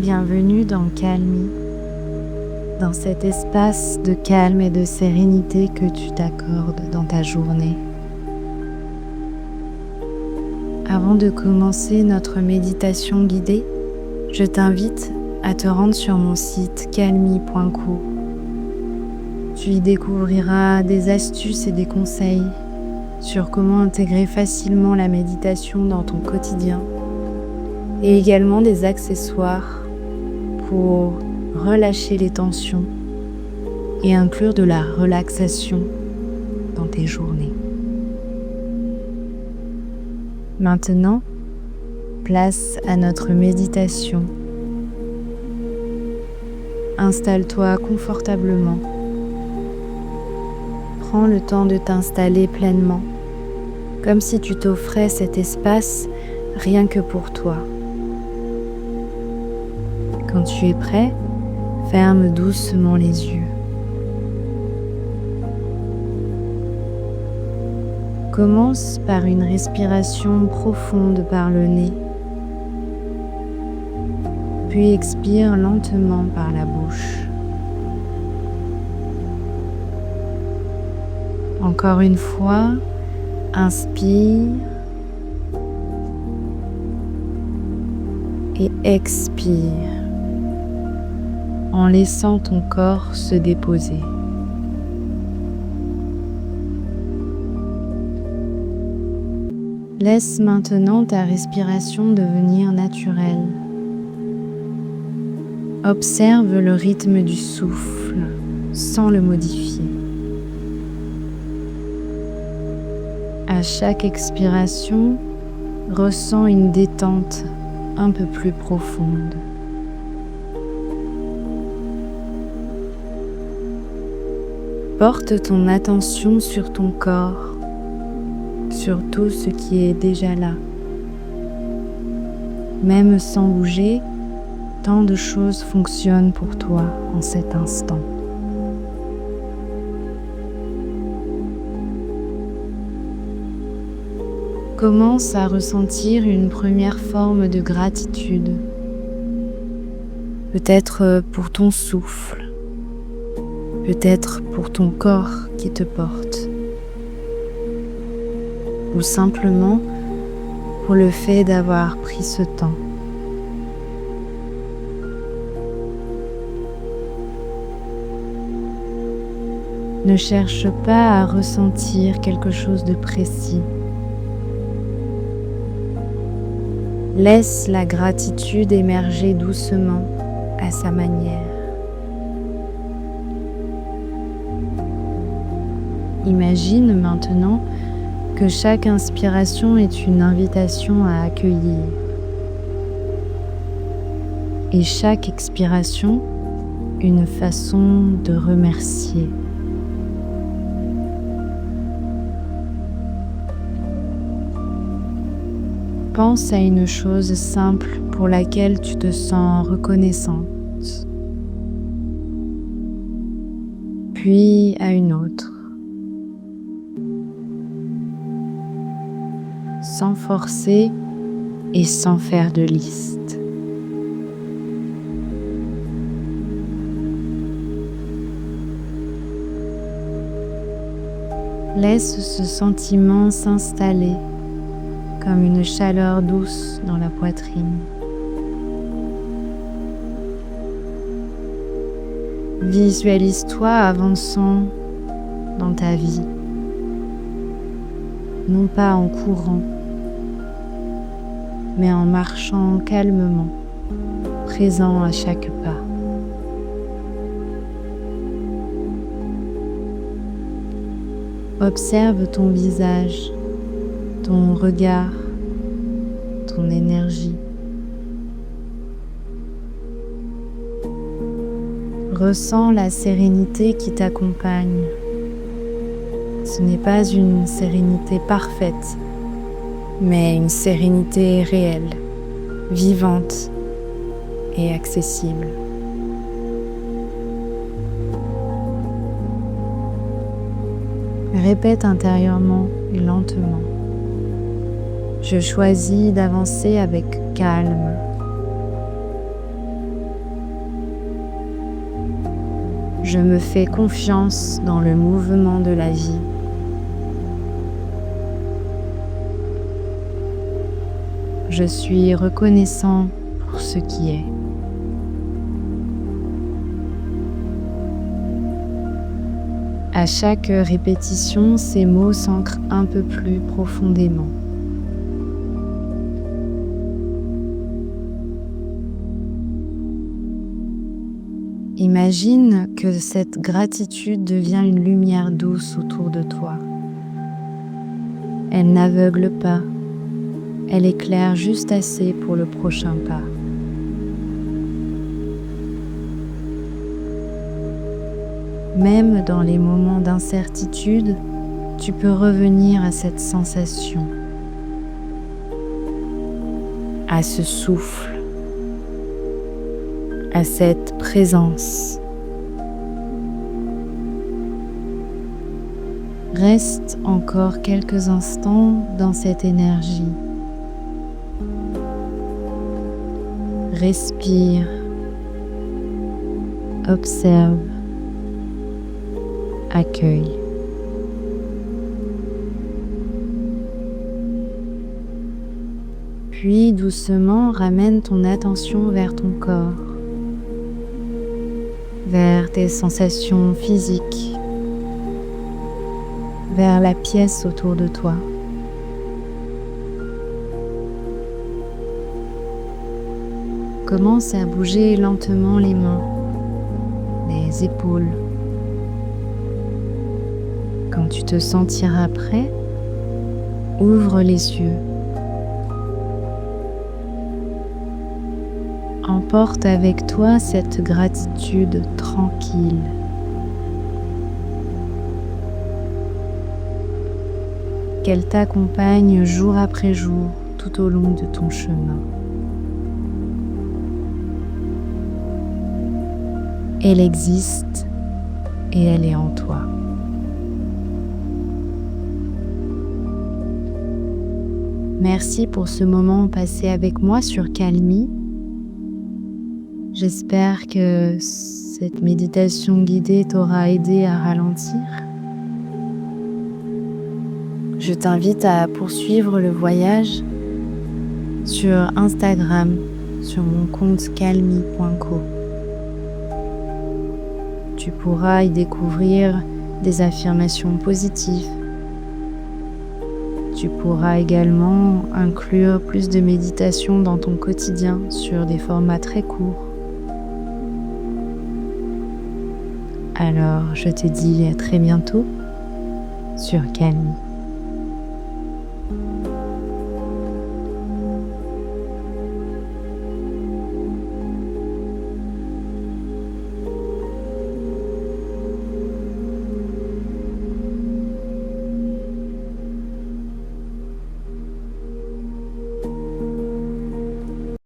Bienvenue dans Calmi, dans cet espace de calme et de sérénité que tu t'accordes dans ta journée. Avant de commencer notre méditation guidée, je t'invite à te rendre sur mon site calmi.co. Tu y découvriras des astuces et des conseils sur comment intégrer facilement la méditation dans ton quotidien et également des accessoires pour relâcher les tensions et inclure de la relaxation dans tes journées. Maintenant, place à notre méditation. Installe-toi confortablement. Prends le temps de t'installer pleinement, comme si tu t'offrais cet espace rien que pour toi. Quand tu es prêt, ferme doucement les yeux. Commence par une respiration profonde par le nez, puis expire lentement par la bouche. Encore une fois, inspire et expire en laissant ton corps se déposer. Laisse maintenant ta respiration devenir naturelle. Observe le rythme du souffle sans le modifier. À chaque expiration, ressens une détente un peu plus profonde. Porte ton attention sur ton corps, sur tout ce qui est déjà là. Même sans bouger, tant de choses fonctionnent pour toi en cet instant. Commence à ressentir une première forme de gratitude, peut-être pour ton souffle, peut-être pour ton corps qui te porte, ou simplement pour le fait d'avoir pris ce temps. Ne cherche pas à ressentir quelque chose de précis. Laisse la gratitude émerger doucement à sa manière. Imagine maintenant que chaque inspiration est une invitation à accueillir et chaque expiration une façon de remercier. Pense à une chose simple pour laquelle tu te sens reconnaissante, puis à une autre. Sans forcer et sans faire de liste. Laisse ce sentiment s'installer comme une chaleur douce dans la poitrine. Visualise-toi avançant dans ta vie, non pas en courant, mais en marchant calmement, présent à chaque pas. Observe ton visage, ton regard, ton énergie. Ressens la sérénité qui t'accompagne. Ce n'est pas une sérénité parfaite, mais une sérénité réelle, vivante et accessible. Répète intérieurement et lentement. Je choisis d'avancer avec calme. Je me fais confiance dans le mouvement de la vie. Je suis reconnaissant pour ce qui est. À chaque répétition, ces mots s'ancrent un peu plus profondément. Imagine que cette gratitude devient une lumière douce autour de toi. Elle n'aveugle pas, elle éclaire juste assez pour le prochain pas. Même dans les moments d'incertitude, tu peux revenir à cette sensation, à ce souffle, à cette présence. Reste encore quelques instants dans cette énergie. Respire, observe, accueille. Puis doucement ramène ton attention vers ton corps, vers tes sensations physiques, vers la pièce autour de toi. Commence à bouger lentement les mains, les épaules. Quand tu te sentiras prêt, ouvre les yeux. Emporte avec toi cette gratitude tranquille. Qu'elle t'accompagne jour après jour tout au long de ton chemin. Elle existe et elle est en toi. Merci pour ce moment passé avec moi sur Calmy. J'espère que cette méditation guidée t'aura aidé à ralentir. Je t'invite à poursuivre le voyage sur Instagram, sur mon compte calmy.co. Tu pourras y découvrir des affirmations positives. Tu pourras également inclure plus de méditation dans ton quotidien sur des formats très courts. Alors, je te dis à très bientôt sur Calmy.